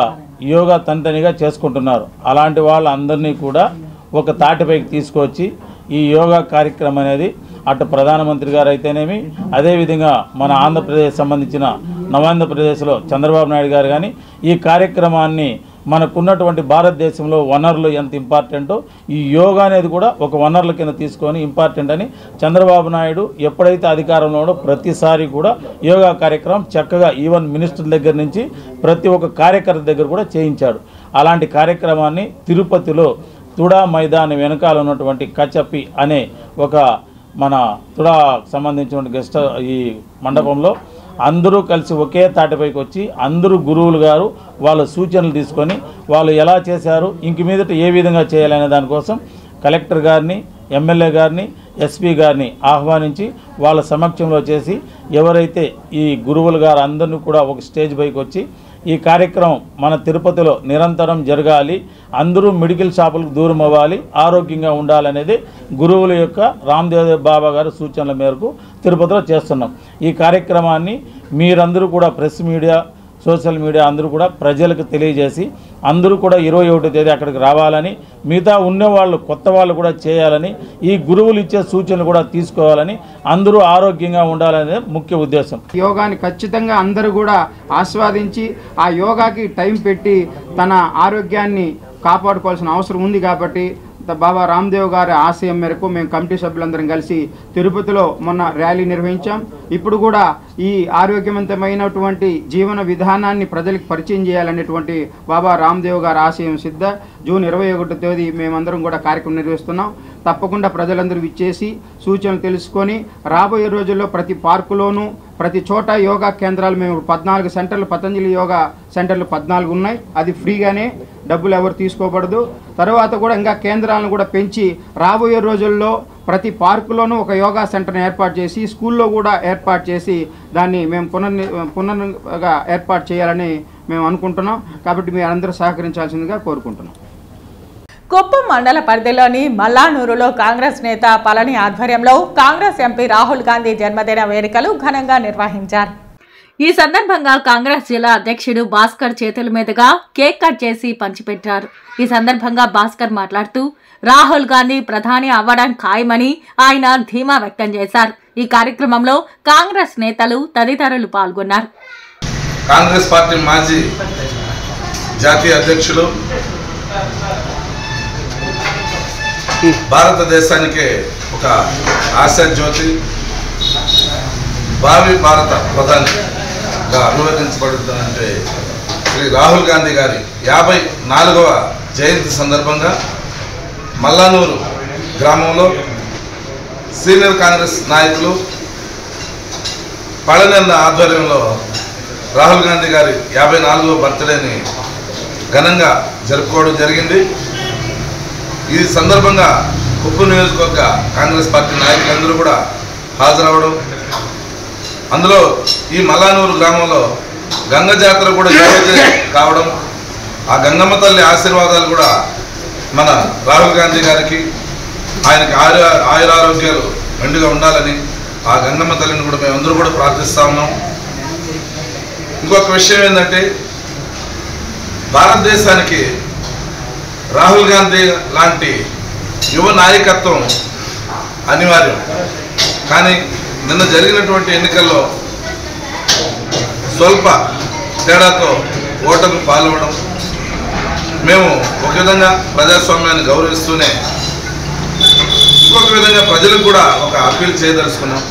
యోగా తనితనిగా చేసుకుంటున్నారు. అలాంటి వాళ్ళందరినీ కూడా ఒక తాటిపైకి తీసుకొచ్చి ఈ యోగా కార్యక్రమం అనేది అటు ప్రధానమంత్రి గారు అయితేనేమి, అదేవిధంగా మన ఆంధ్రప్రదేశ్ సంబంధించిన నవాంధ్రప్రదేశ్లో చంద్రబాబు నాయుడు గారు కానీ ఈ కార్యక్రమాన్ని మనకున్నటువంటి భారతదేశంలో వనరులు ఎంత ఇంపార్టెంటో ఈ యోగా అనేది కూడా ఒక వనరుల కింద తీసుకొని ఇంపార్టెంట్ అని చంద్రబాబు నాయుడు ఎప్పుడైతే అధికారంలో ఉండో ప్రతిసారి కూడా యోగా కార్యక్రమం చక్కగా ఈవెన్ మినిస్టర్ దగ్గర నుంచి ప్రతి ఒక్క కార్యకర్త దగ్గర కూడా చేయించాడు. అలాంటి కార్యక్రమాన్ని తిరుపతిలో తుడా మైదానం వెనకాల ఉన్నటువంటి కచపి అనే ఒక మన తుడా సంబంధించిన గెస్ట్ ఈ మండపంలో అందరూ కలిసి ఒకే తాటిపైకి వచ్చి అందరూ గురువులు గారు వాళ్ళ సూచనలు తీసుకొని వాళ్ళు ఎలా చేశారు, ఇంక మీదట ఏ విధంగా చేయాలనే దానికోసం కలెక్టర్ గారిని, ఎమ్మెల్యే గారిని, ఎస్పీ గారిని ఆహ్వానించి వాళ్ళ సమక్షంలో చేసి ఎవరైతే ఈ గురువులు గారు అందరినీ కూడా ఒక స్టేజ్ పైకి వచ్చి ఈ కార్యక్రమం మన తిరుపతిలో నిరంతరం జరగాలి, అందరూ మెడికల్ షాపులకు దూరం అవ్వాలి, ఆరోగ్యంగా ఉండాలనేది గురువుల యొక్క రామ్దేవ్ బాబా గారి సూచనల మేరకు తిరుపతిలో చేస్తున్నాం. ఈ కార్యక్రమాన్ని మీరందరూ కూడా ప్రెస్ మీడియా, సోషల్ మీడియా అందరూ కూడా ప్రజలకు తెలియజేసి అందరూ కూడా 21వ తేదీ అక్కడికి రావాలని, మిగతా ఉన్నవాళ్ళు కొత్త వాళ్ళు కూడా చేయాలని, ఈ గురువులు ఇచ్చే సూచనలు కూడా తీసుకోవాలని, అందరూ ఆరోగ్యంగా ఉండాలనేది ముఖ్య ఉద్దేశం. యోగాని ఖచ్చితంగా అందరూ కూడా ఆస్వాదించి ఆ యోగాకి టైం పెట్టి తన ఆరోగ్యాన్ని కాపాడుకోవాల్సిన అవసరం ఉంది. కాబట్టి బాబా రామ్దేవ్ గారి ఆశయం మేరకు మేము కమిటీ సభ్యులందరం కలిసి తిరుపతిలో మొన్న ర్యాలీ నిర్వహించాం. ఇప్పుడు కూడా ఈ ఆరోగ్యవంతమైనటువంటి జీవన విధానాన్ని ప్రజలకు పరిచయం చేయాలనేటువంటి బాబా రామ్దేవ్ గారి ఆశయం సిద్ధ. జూన్ 21వ తేదీ మేమందరం కూడా కార్యక్రమం నిర్వహిస్తున్నాం. తప్పకుండా ప్రజలందరూ విచ్చేసి సూచనలు తెలుసుకొని రాబోయే రోజుల్లో ప్రతి పార్కులోనూ ప్రతి చోట యోగా కేంద్రాలు మేము 14 సెంటర్లు, పతంజలి యోగా సెంటర్లు 14 ఉన్నాయి. అది ఫ్రీగానే, డబ్బులు ఎవరు తీసుకోబడదు. తర్వాత కూడా ఇంకా కేంద్రాలను కూడా పెంచి రాబోయే రోజుల్లో ప్రతి పార్కులోనూ ఒక యోగా సెంటర్ని ఏర్పాటు చేసి స్కూల్లో కూడా ఏర్పాటు చేసి దాన్ని మేము పునర్గా ఏర్పాటు చేయాలని మేము అనుకుంటున్నాం. కాబట్టి మీరు అందరూ సహకరించాల్సిందిగా కోరుకుంటున్నాం. కుప్పం మండల పరిధిలోని మల్లానూరులో కాంగ్రెస్ నేత పళని ఆధ్వర్యంలో కాంగ్రెస్ ఎంపీ రాహుల్ గాంధీ జన్మదిన వేడుకలు ఘనంగా నిర్వహించారు. ఈ సందర్భంగా కాంగ్రెస్ జిల్లా అధ్యక్షుడు భాస్కర్ చేతుల మీదుగా కేక్ కట్ చేసి పంచిపెట్టారు. ఈ సందర్భంగా భాస్కర్ మాట్లాడుతూ రాహుల్ గాంధీ ప్రధాని అవ్వడం ఖాయమని ఆయన ధీమా వ్యక్తం చేశారు. ఈ కార్యక్రమంలో కాంగ్రెస్ నేతలు తదితరులు పాల్గొన్నారు. కాంగ్రెస్ పార్టీ మాజీ జాతీయ అధ్యక్షులు, భారతదేశానికే ఒక ఆశాజ్యోతి, భావి భారత ప్రధానిగా అనువదించబడుతుందంటే శ్రీ రాహుల్ గాంధీ గారి 54వ జయంతి సందర్భంగా మల్లానూరు గ్రామంలో సీనియర్ కాంగ్రెస్ నాయకులు పళని ఆధ్వర్యంలో రాహుల్ గాంధీ గారి 54వ బర్త్డేని ఘనంగా జరుపుకోవడం జరిగింది. ఈ సందర్భంగా కుప్పం నియోజకవర్గ కాంగ్రెస్ పార్టీ నాయకులందరూ కూడా హాజరవడం, అందులో ఈ మల్లానూరు గ్రామంలో గంగ జాతర కూడా కావడం, ఆ గంగమ్మ తల్లి ఆశీర్వాదాలు కూడా మన రాహుల్ గాంధీ గారికి, ఆయనకి ఆయురారోగ్యాలు మెండుగా ఉండాలని ఆ గంగమ్మ తల్లిని కూడా మేమందరూ కూడా ప్రార్థిస్తూ ఉన్నాం. ఇంకొక విషయం ఏంటంటే, భారతదేశానికి రాహుల్ గాంధీ లాంటి యువ నాయకత్వం అనివార్యం. కానీ నిన్న జరిగినటువంటి ఎన్నికల్లో స్వల్ప తేడాతో ఓటమి పాల్గొనడం, మేము ఒక విధంగా ప్రజాస్వామ్యాన్ని గౌరవిస్తూనే ఇంకొక విధంగా ప్రజలకు కూడా ఒక అప్పీల్ చేయదలుచుకున్నాం.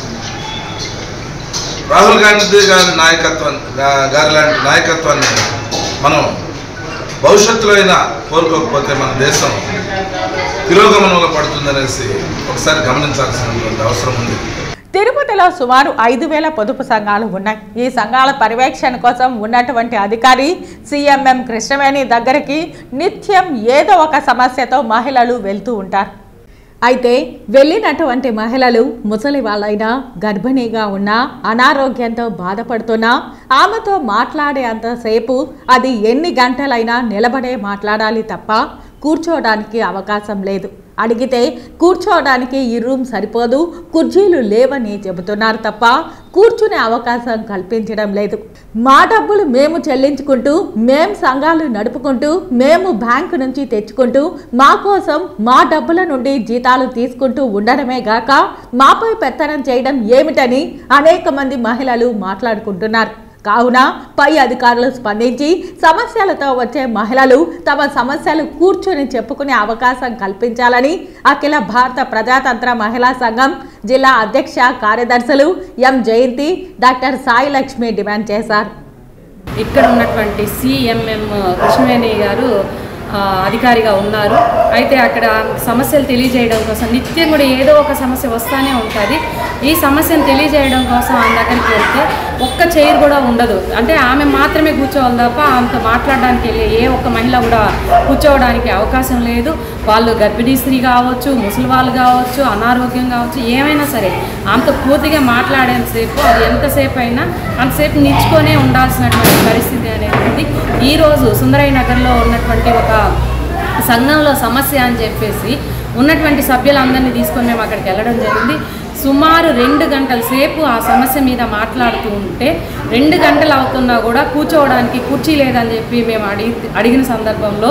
రాహుల్ గాంధీ గారి లాంటి నాయకత్వాన్ని మనం భవిష్యత్తులో అయినా కోరుకోకపోతే మన దేశం తిరోగమనంలో పడుతుందనేసి ఒకసారి గమనించాల్సినటువంటి అవసరం ఉంది. తిరుపతిలో సుమారు 5,000 పొదుపు సంఘాలు ఉన్నాయి. ఈ సంఘాల పర్యవేక్షణ కోసం ఉన్నటువంటి అధికారి సిఎంఎం కృష్ణవేణి దగ్గరికి నిత్యం ఏదో ఒక సమస్యతో మహిళలు వెళ్తూ ఉంటారు. అయితే వెళ్ళినటువంటి మహిళలు ముసలి వాళ్ళైనా, గర్భిణీగా ఉన్నా, అనారోగ్యంతో బాధపడుతున్నా ఆమెతో మాట్లాడే అంతసేపు అది ఎన్ని గంటలైనా నిలబడే మాట్లాడాలి తప్ప కూర్చోవడానికి అవకాశం లేదు. అడిగితే కూర్చోవడానికి ఈ రూమ్ సరిపోదు, కుర్చీలు లేవని చెబుతున్నారు తప్ప కూర్చునే అవకాశం కల్పించడం లేదు. మా డబ్బులు మేము చెల్లించుకుంటూ, మేము సంఘాలు నడుపుకుంటూ, మేము బ్యాంకు నుంచి తెచ్చుకుంటూ, మా కోసం మా డబ్బుల నుండి జీతాలు తీసుకుంటూ ఉండడమే గాక మాపై పెత్తనం చేయడం ఏమిటని అనేక మంది మహిళలు మాట్లాడుకుంటున్నారు. కావున పై అధికారులు స్పందించి సమస్యలతో వచ్చే మహిళలు తమ సమస్యలు కూర్చొని చెప్పుకునే అవకాశం కల్పించాలని అఖిల భారత ప్రజాతంత్ర మహిళా సంఘం జిల్లా అధ్యక్ష కార్యదర్శులు ఎం జయంతి, డాక్టర్ సాయి లక్ష్మి డిమాండ్ చేశారు. ఇక్కడ ఉన్నటువంటి సిఎంఎం కృష్ణవేణి గారు అధికారిగా ఉన్నారు. అయితే అక్కడ సమస్యలు తెలియజేయడం కోసం నిత్యం కూడా ఏదో ఒక సమస్య వస్తూనే ఉంటుంది. ఈ సమస్యను తెలియజేయడం కోసం ఆమె దగ్గరికి వెళ్తే ఒక్క చైర్ కూడా ఉండదు. అంటే ఆమె మాత్రమే కూర్చోవాలి తప్ప ఆమెతో మాట్లాడడానికి వెళ్ళి ఏ ఒక్క మహిళ కూడా కూర్చోవడానికి అవకాశం లేదు. వాళ్ళు గర్భిణీ స్త్రీ కావచ్చు, ముసలి వాళ్ళు కావచ్చు, అనారోగ్యం కావచ్చు, ఏమైనా సరే ఆమెతో పూర్తిగా మాట్లాడేంతసేపు అది ఎంతసేపు అయినా అంతసేపు నిల్చుకొనే ఉండాల్సినటువంటి పరిస్థితి అనేది ఉంది. ఈరోజు సుందరయ్య నగర్లో ఉన్నటువంటి ఒక సంఘంలో సమస్య అని చెప్పేసి ఉన్నటువంటి సభ్యులందరినీ తీసుకొని మేము అక్కడికి వెళ్ళడం జరిగింది. సుమారు 2 గంటల సేపు ఆ సమస్య మీద మాట్లాడుతూ ఉంటే 2 గంటలు అవుతున్నా కూడా కూర్చోవడానికి కుర్చీ లేదని చెప్పి మేము అడిగిన సందర్భంలో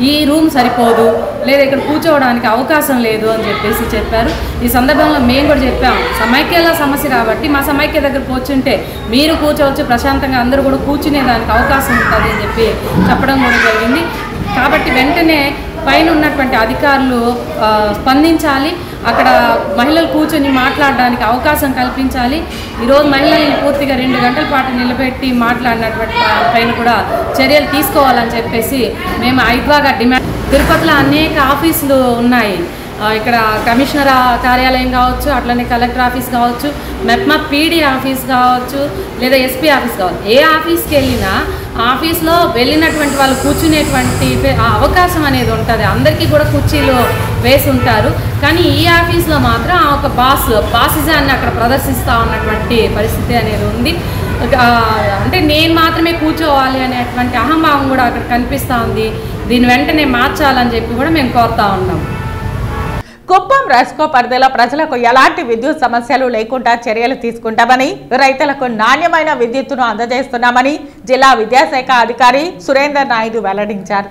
ఈ రూమ్ సరిపోదు, లేదా ఇక్కడ కూర్చోవడానికి అవకాశం లేదు అని చెప్పేసి చెప్పారు. ఈ సందర్భంలో మేము కూడా చెప్పాం, సమైక్యల సమస్య కాబట్టి మా సమైక్య దగ్గర కూర్చుంటే మీరు కూర్చోవచ్చు, ప్రశాంతంగా అందరూ కూడా కూర్చునేదానికి అవకాశం ఉంటుంది అని చెప్పి చెప్పడం కూడా జరిగింది. కాబట్టి వెంటనే పైన ఉన్నటువంటి అధికారులు స్పందించాలి, అక్కడ మహిళలు కూర్చొని మాట్లాడడానికి అవకాశం కల్పించాలి. ఈరోజు మహిళల్ని పూర్తిగా 2 గంటల పాటు నిలబెట్టి మాట్లాడినటువంటి పైన కూడా చర్యలు తీసుకోవాలని చెప్పేసి మేము ఐద్వాగా డిమాండ్. తిరుపతిలో అనేక ఆఫీసులు ఉన్నాయి. ఇక్కడ కమిషనర్ కార్యాలయం కావచ్చు, అట్లనే కలెక్టర్ ఆఫీస్ కావచ్చు, మెప్మా పీడీ ఆఫీస్ కావచ్చు, లేదా ఎస్పీ ఆఫీస్ కావచ్చు. ఏ ఆఫీస్కి వెళ్ళినా ఆఫీస్లో వెళ్ళినటువంటి వాళ్ళు కూర్చునేటువంటి అవకాశం అనేది ఉంటుంది. అందరికీ కూడా కుర్చీలు వేసి ఉంటారు. కానీ ఈ ఆఫీస్లో మాత్రం ఒక బాసిజాన్ని అక్కడ ప్రదర్శిస్తూ ఉన్నటువంటి పరిస్థితి అనేది ఉంది. అంటే నేను మాత్రమే కూర్చోవాలి అనేటువంటి అహంభావం కూడా అక్కడ కనిపిస్తూ ఉంది. దీన్ని వెంటనే మార్చాలని చెప్పి కూడా మేము కోరుతా ఉన్నాం. కుప్పం రెస్కో పరిధిలో ప్రజలకు ఎలాంటి విద్యుత్ సమస్యలు లేకుండా చర్యలు తీసుకుంటామని, రైతులకు నాణ్యమైన విద్యుత్తును అందజేస్తున్నామని జిల్లా విద్యాశాఖ అధికారి సురేందర్ నాయుడు వెల్లడించారు.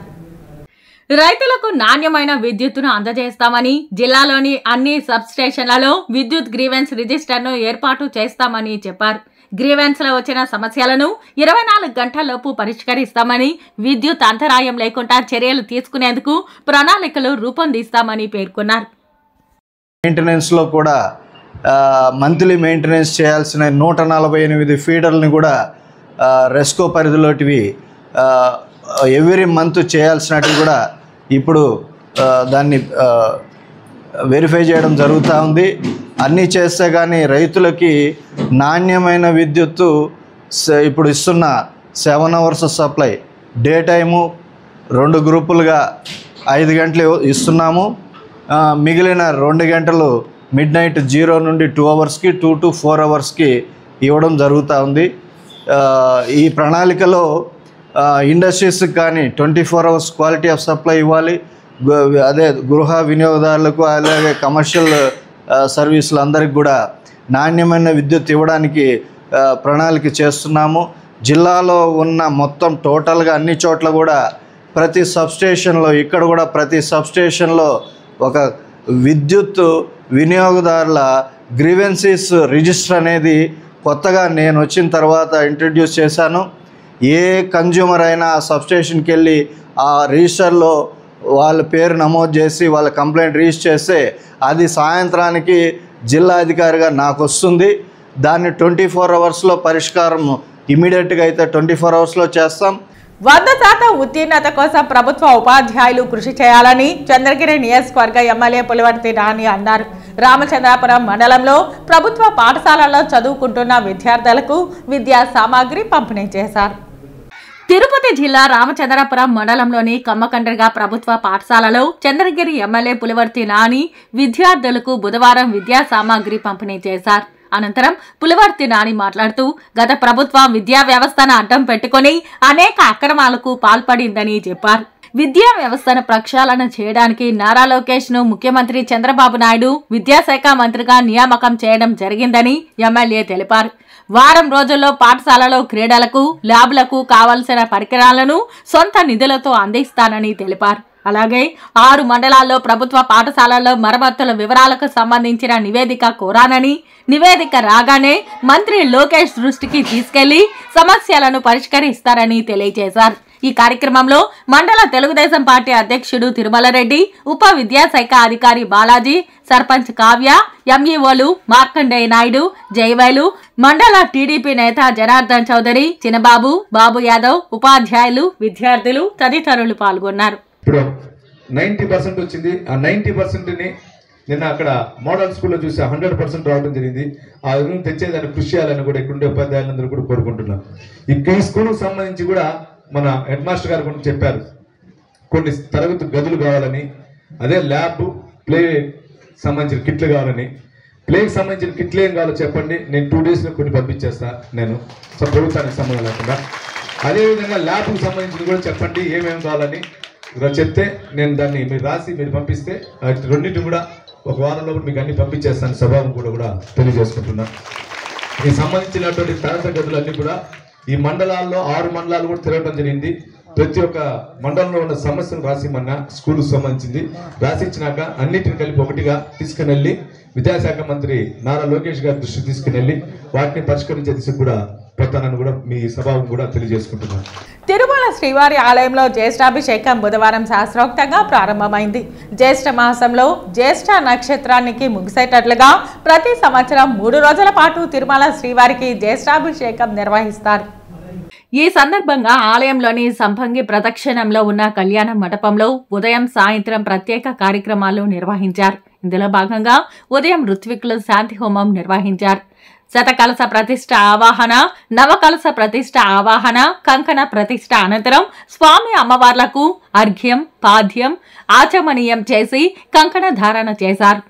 రైతులకు నాణ్యమైన విద్యుత్తును అందజేస్తామని, జిల్లాలోని అన్ని సబ్ స్టేషన్లలో విద్యుత్ గ్రీవెన్స్ రిజిస్టర్ను ఏర్పాటు చేస్తామని చెప్పారు. గ్రీవెన్స్ లో వచ్చిన సమస్యలను 24 గంటల్లోపు పరిష్కరిస్తామని, విద్యుత్ అంతరాయం లేకుండా చర్యలు తీసుకునేందుకు ప్రణాళికలు రూపొందిస్తామని పేర్కొన్నారు. మెయింటెనెన్స్లో కూడా మంత్లీ మెయింటెనెన్స్ చేయాల్సిన 148 ఫీడర్లని కూడా రెస్కో పరిధిలోటివి ఎవ్రీ మంత్ చేయాల్సినట్టు కూడా ఇప్పుడు దాన్ని వెరిఫై చేయడం జరుగుతూ ఉంది. అన్నీ చేస్తే కానీ రైతులకి నాణ్యమైన విద్యుత్తు ఇప్పుడు ఇస్తున్న 7 hours సప్లై, డే టైము 2 గ్రూపులుగా 5 గంటలు ఇస్తున్నాము. మిగిలిన 2 గంటలు మిడ్ నైట్ 0 నుండి 2 hours, 2 to 4 hours ఇవ్వడం జరుగుతూ ఉంది. ఈ ప్రణాళికలో ఇండస్ట్రీస్కి కానీ 24 hours క్వాలిటీ ఆఫ్ సప్లై ఇవ్వాలి. అదే గృహ వినియోగదారులకు అలాగే కమర్షియల్ సర్వీసులందరికీ కూడా నాణ్యమైన విద్యుత్ ఇవ్వడానికి ప్రణాళిక చేస్తున్నాము. జిల్లాలో ఉన్న మొత్తం టోటల్గా అన్ని చోట్ల కూడా ప్రతి సబ్స్టేషన్లో, ఇక్కడ కూడా ప్రతి సబ్స్టేషన్లో ఒక విద్యుత్ వినియోగదారుల గ్రీవెన్సీస్ రిజిస్టర్ అనేది కొత్తగా నేను వచ్చిన తర్వాత ఇంట్రడ్యూస్ చేశాను. ఏ కన్జ్యూమర్ అయినా ఆ సబ్స్టేషన్కి వెళ్ళి ఆ రిజిస్టర్లో వాళ్ళ పేరు నమోదు చేసి వాళ్ళ కంప్లైంట్ రిజిస్టర్ చేస్తే అది సాయంత్రానికి జిల్లా అధికారిగా నాకు వస్తుంది. దాన్ని 24 hours పరిష్కారం ఇమీడియట్గా అయితే 24 hours చేస్తాం. 100% ఉత్తీర్ణత కోసం ప్రభుత్వ ఉపాధ్యాయులు కృషి చేయాలని చంద్రగిరి నియోజకవర్గ ఎమ్మెల్యే పులివర్తి నాని అన్నారు. రామచంద్రాపురం మండలంలో ప్రభుత్వ పాఠశాలల్లో చదువుకుంటున్న విద్యార్థులకు విద్యా సామాగ్రి పంపిణీ చేశారు. తిరుపతి జిల్లా రామచంద్రాపురం మండలంలోని కమ్మకండ్రిగా ప్రభుత్వ పాఠశాలలో చంద్రగిరి ఎమ్మెల్యే పులివర్తి నాని విద్యార్థులకు బుధవారం విద్యా సామాగ్రి పంపిణీ చేశారు. అనంతరం పులివర్తి నాని మాట్లాడుతూ గత ప్రభుత్వం విద్యా వ్యవస్థను అడ్డం పెట్టుకుని అనేక అక్రమాలకు పాల్పడిందని చెప్పారు. విద్యా వ్యవస్థను ప్రక్షాళన చేయడానికి నారా లోకేష్ ను ముఖ్యమంత్రి చంద్రబాబు నాయుడు విద్యాశాఖ మంత్రిగా నియామకం చేయడం జరిగిందని ఎమ్మెల్యే తెలిపారు. వారం రోజుల్లో పాఠశాలలో క్రీడలకు, ల్యాబ్లకు కావలసిన పరికరాలను సొంత నిధులతో అందిస్తానని తెలిపారు. అలాగే 6 మండలాల్లో ప్రభుత్వ పాఠశాలల్లో మరమ్మతుల వివరాలకు సంబంధించిన నివేదిక కోరానని, నివేదిక రాగానే మంత్రి లోకేష్ దృష్టికి తీసుకెళ్లి సమస్యలను పరిష్కరిస్తారని తెలియజేశారు. ఈ కార్యక్రమంలో మండల తెలుగుదేశం పార్టీ అధ్యక్షుడు తిరుమలరెడ్డి, ఉప విద్యాశాఖ అధికారి బాలాజీ, సర్పంచ్ కావ్య, ఎంఈఓలు మార్కండేయ నాయుడు, జయవేలు, మండల టీడీపీ నేత జనార్దన్ చౌదరి, చిన్నబాబు, బాబు యాదవ్, ఉపాధ్యాయులు, విద్యార్థులు తదితరులు పాల్గొన్నారు. ఇప్పుడు 90% వచ్చింది. ఆ 90%ని నిన్న అక్కడ మోడల్ స్కూల్లో చూసి 100% రావడం జరిగింది. ఆ విధంగా తెచ్చేదాన్ని కృషి చేయాలని కూడా ఇక్కడ ఉండే ఉపాధ్యాయులందరూ కూడా కోరుకుంటున్నాం. ఈ స్కూల్కి సంబంధించి కూడా మన హెడ్ మాస్టర్ గారు కూడా చెప్పారు, కొన్ని తరగతి గదులు కావాలని, అదే ల్యాబ్, ప్లే సంబంధించిన కిట్లు కావాలని. ప్లేకి సంబంధించిన కిట్లు ఏం కావాలో చెప్పండి, నేను 2 డేస్లో కొన్ని పంపించేస్తా నేను ప్రభుత్వానికి సంబంధం లేకుండా. అదేవిధంగా ల్యాబ్కి సంబంధించిన కూడా చెప్పండి ఏమేమి కావాలని చెప్తే నేను దాన్ని మీరు రాసి మీరు పంపిస్తే రెండింటి కూడా ఒక వారంలో మీకు అన్ని పంపించేస్తాను సభను కూడా తెలియజేసుకుంటున్నాను. ఈ సంబంధించినటువంటి తరగతి గదులన్నీ కూడా ఈ మండలాల్లో 6 మండలాలు కూడా తిరగడం జరిగింది. ప్రతి ఒక్క మండలంలో ఉన్న సమస్యను రాసిమన్నా స్కూల్కి సంబంధించింది రాసిచ్చినాక అన్నిటిని కలిపి ఒకటిగా తీసుకుని వెళ్ళి విద్యాశాఖ మంత్రి నారా లోకేష్ గారి దృష్టికి తీసుకుని వెళ్ళి వాటిని పరిష్కరించే దిశకు కూడా పోతానని కూడా మీ సభను కూడా తెలియజేసుకుంటున్నాను. తిరుమల శ్రీవారి ఆలయంలో జ్యేష్ఠాభిషేకం బుధవారం శాస్త్రోక్తంగా ప్రారంభమైంది. జ్యేష్ఠ మాసంలో జ్యేష్ఠ నక్షత్రానికి ముగిసేటట్లుగా ప్రతి సంవత్సరం 3 రోజుల పాటు తిరుమల శ్రీవారికి జ్యేష్ఠాభిషేకం నిర్వహిస్తారు. ఈ సందర్భంగా ఆలయంలోని సంపంగి ప్రదక్షిణంలో ఉన్న కళ్యాణ మండపంలో ఉదయం, సాయంత్రం ప్రత్యేక కార్యక్రమాలు నిర్వహించారు. ఇందులో భాగంగా ఉదయం ఋత్వికులు శాంతి హోమం నిర్వహించారు. శతకలశ ప్రతిష్ఠ ఆవాహన, నవకలశ ప్రతిష్ఠ ఆవాహన, కంకణ ప్రతిష్ఠ అనంతరం స్వామి అమ్మవార్లకు అర్ఘ్యం, పాద్యం, ఆచమనీయం చేసి కంకణ ధారణ చేశారు.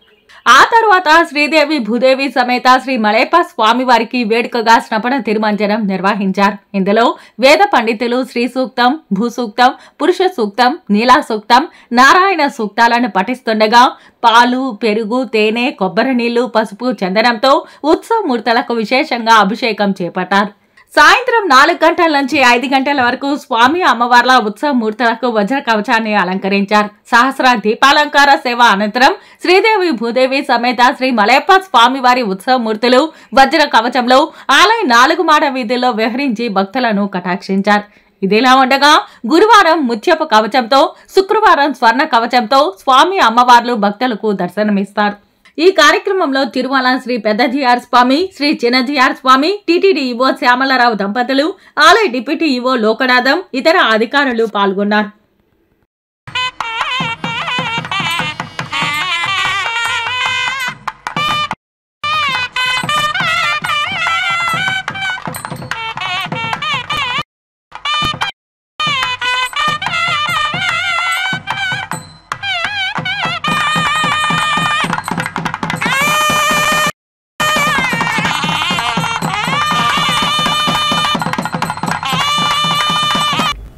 ఆ తరువాత శ్రీదేవి భూదేవి సమేత శ్రీ మలయప్ప స్వామివారికి వేడుకగా స్నపన తిరుమంజనం నిర్వహించారు. ఇందులో వేద పండితులు శ్రీ సూక్తం, భూసూక్తం, పురుష సూక్తం, నీలా సూక్తం, నారాయణ సూక్తాలను పఠిస్తుండగా పాలు, పెరుగు, తేనె, కొబ్బరి నీళ్లు, పసుపు, చందనంతో ఉత్సవమూర్తులకు విశేషంగా అభిషేకం చేపట్టారు. సాయంత్రం 4 గంటల నుంచి 5 గంటల వరకు స్వామి అమ్మవార్ల ఉత్సవమూర్తులకు వజ్ర కవచాన్ని అలంకరించారు. సహస్ర దీపాలంకార సేవ అనంతరం శ్రీదేవి భూదేవి సమేత శ్రీ మలయప్ప స్వామివారి ఉత్సవమూర్తులు వజ్ర కవచంలో ఆలయ 4 మాడ వీధుల్లో విహరించి భక్తులను కటాక్షించారు. ఇదిలా ఉండగా గురువారం ముత్యపు కవచంతో, శుక్రవారం స్వర్ణ కవచంతో స్వామి అమ్మవార్లు భక్తులకు దర్శనమిస్తారు. ఈ కార్యక్రమంలో తిరుమల శ్రీ పెద్దజిఆర్ స్వామి, శ్రీ చిన్నజిఆర్ స్వామి, టీటీడీ ఈవో శ్యామలరావు దంపతులు, ఆలయ డిప్యూటీ ఈవో లోకనాథం, ఇతర అధికారులు పాల్గొన్నారు.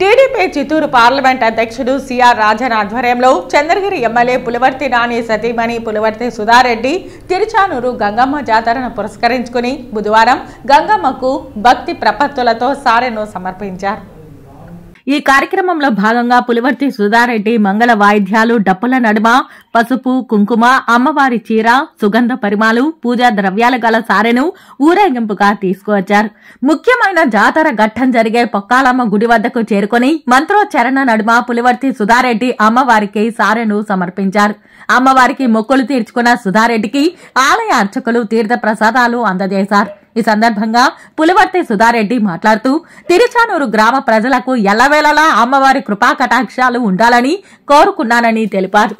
టీడీపీ చిత్తూరు పార్లమెంట్ అధ్యక్షుడు సిఆర్ రాజన్ ఆధ్వర్యంలో చంద్రగిరి ఎమ్మెల్యే పులివర్తి నాని సతీమణి పులివర్తి సుధారెడ్డి తిరుచానూరు గంగమ్మ జాతరను పురస్కరించుకుని బుధవారం గంగమ్మకు భక్తి ప్రపత్తులతో సారెను సమర్పించారు. ఈ కార్యక్రమంలో భాగంగా పులివర్తి సుధారెడ్డి మంగళ వాయిద్యాలు, డప్పుల నడుమ పసుపు, కుంకుమ, అమ్మవారి చీర, సుగంధ పరిమాలు, పూజా ద్రవ్యాలు గల సారెను ఊరేగింపుగా తీసుకువచ్చారు. ముఖ్యమైన జాతర ఘట్టం జరిగే పొక్కాలమ్మ గుడి వద్దకు చేరుకుని మంత్రోచ్చరణ నడుమ పులివర్తి సుధారెడ్డి అమ్మవారికి సారెను సమర్పించారు. అమ్మవారికి మొక్కులు తీర్చుకున్న సుధారెడ్డికి ఆలయ అర్చకులు తీర్థ ప్రసాదాలు అందజేశారు. ఈ సందర్భంగా పులివర్తి సుధారెడ్డి మాట్లాడుతూ తిరుచానూరు గ్రామ ప్రజలకు ఎల్లవేళలా అమ్మవారి కృపా కటాక్షాలు ఉండాలని కోరుకున్నానని తెలిపారు.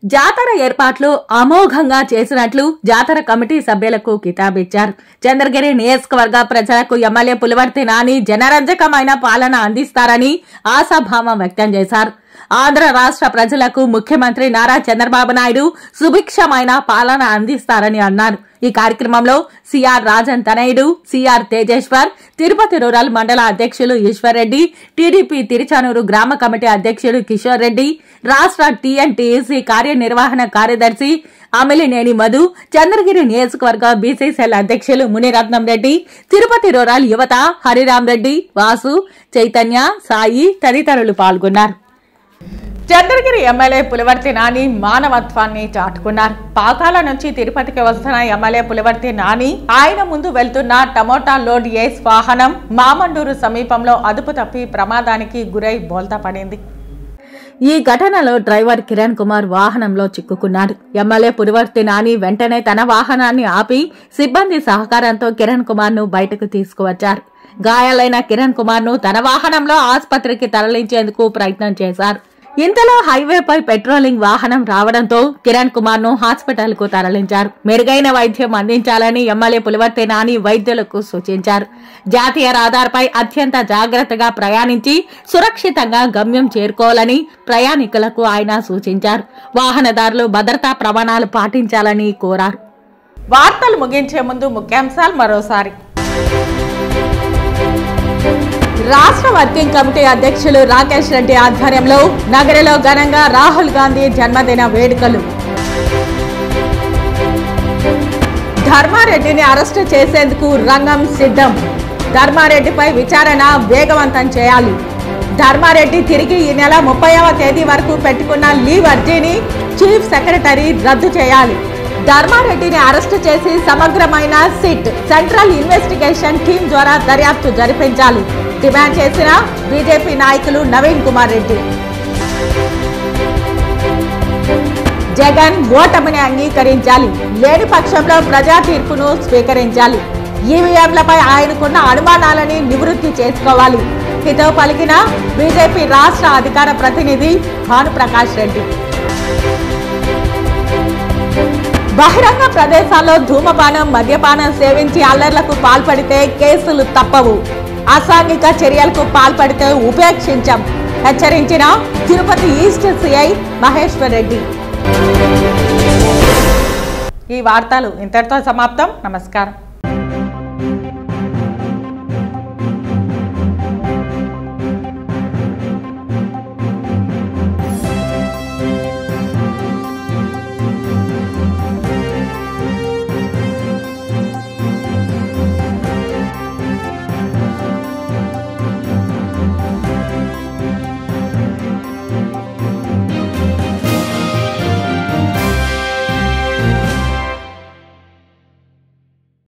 జాతర ఏర్పాట్లు అమోఘంగా చేసినట్లు జాతర కమిటీ సభ్యులకు కితాబిచ్చారు. చంద్రగిరి నియోజకవర్గ ప్రజలకు ఎమ్మెల్యే పులివర్తి నాని జనరంజకమైన పాలన అందిస్తారని ఆశాభావం వ్యక్తం చేశారు. ఆంధ్ర రాష్ట్ర ప్రజలకు ముఖ్యమంత్రి నారా చంద్రబాబు నాయుడు సుభిక్షమైన పాలన అందిస్తారని అన్నారు. ఈ కార్యక్రమంలో సిఆర్ రాజన్ తనయుడు సిఆర్ తేజేశ్వర్, తిరుపతి రూరల్ మండల అధ్యక్షులు ఈశ్వర్ రెడ్డి, టీడీపీ తిరుచానూరు గ్రామ కమిటీ అధ్యక్షుడు కిషోర్ రెడ్డి, రాష్ట్ర టీఎన్టీఈసీ కార్యనిర్వహణ కార్యదర్శి అమిలినేని మధు, చంద్రగిరి నియోజకవర్గ బీసీసీఎల్ అధ్యక్షులు మునిరత్నం రెడ్డి, తిరుపతి రూరల్ యువత హరిరామ్ రెడ్డి, వాసు, చైతన్య, సాయి తదితరులు పాల్గొన్నారు. చంద్రగిరి ఎమ్మెల్యే పులివర్తి నాని మానవత్వాన్ని చాటుకున్నారు. పాకాల నుంచి తిరుపతికి వస్తున్న ఎమ్మెల్యే పులివర్తి నాని ఆయన ముందు వెళ్తున్న టమోటా లోడ్ ఏస్ వాహనం మామండూరు సమీపంలో అదుపు తప్పి ప్రమాదానికి గురై బోల్తా పడింది. ఈ ఘటనలో డ్రైవర్ కిరణ్ కుమార్ వాహనంలో చిక్కుకున్నారు. ఎమ్మెల్యే పులివర్తి నాని వెంటనే తన వాహనాన్ని ఆపి సిబ్బంది సహకారంతో కిరణ్ కుమార్ ను బయటకు తీసుకువచ్చారు. గాయాలైన కిరణ్ కుమార్ ను తన వాహనంలో ఆసుపత్రికి తరలించేందుకు ప్రయత్నం చేశారు. ఇంతలో హైవేపై పెట్రోలింగ్ వాహనం రావడంతో కిరణ్ కుమార్ ను హాస్పిటల్ కు తరలించారు. మెరుగైన వైద్యం అందించాలని ఎమ్మెల్యే పులివర్తి నాని వైద్యులకు సూచించారు. జాతీయ రహదారిపై అత్యంత జాగ్రత్తగా ప్రయాణించి సురక్షితంగా గమ్యం చేరుకోవాలని ప్రయాణికులకు ఆయన సూచించారు. వాహనదారులు భద్రతా ప్రమాణాలు పాటించాలని కోరారు. వార్తలు ముగించే ముందు ముఖ్యాంశాలు మరోసారి. రాష్ట్ర వర్కింగ్ కమిటీ అధ్యక్షులు రాకేష్ రెడ్డి ఆధ్వర్యంలో నగరంలో ఘనంగా రాహుల్ గాంధీ జన్మదిన వేడుకలు. ధర్మారెడ్డిని అరెస్టు చేసేందుకు రంగం సిద్ధం. ధర్మారెడ్డిపై విచారణ వేగవంతం చేయాలి. ధర్మారెడ్డి తిరిగి ఈ నెల 30వ తేదీ వరకు పెట్టుకున్న లీవ్ అర్జీని చీఫ్ సెక్రటరీ రద్దు చేయాలి. ధర్మారెడ్డిని అరెస్టు చేసి సమగ్రమైన సిట్ సెంట్రల్ ఇన్వెస్టిగేషన్ టీం ద్వారా దర్యాప్తు జరిపించాలి డిమాండ్ చేసిన బీజేపీ నాయకులు నవీన్ కుమార్ రెడ్డి. జగన్ ఓటమిని అంగీకరించాలి, లేని పక్షంలో ప్రజా తీర్పును స్వీకరించాలి. ఈవీఎంలపై ఆయనకున్న అనుమానాలని నివృత్తి చేసుకోవాలి. హితవు పలికిన బీజేపీ రాష్ట్ర అధికార ప్రతినిధి భానుప్రకాష్ రెడ్డి. బహిరంగ ప్రదేశాల్లో ధూమపానం, మద్యపానం సేవించి అల్లర్లకు పాల్పడితే కేసులు తప్పవు. అసాంఘిక చర్యలకు పాల్పడితే ఉపేక్షించాం హెచ్చరించిన తిరుపతి ఈస్ట్ సిఐ మహేశ్వర్ రెడ్డి. ఈ వార్తలు ఇంతటితో సమాప్తం. నమస్కారం.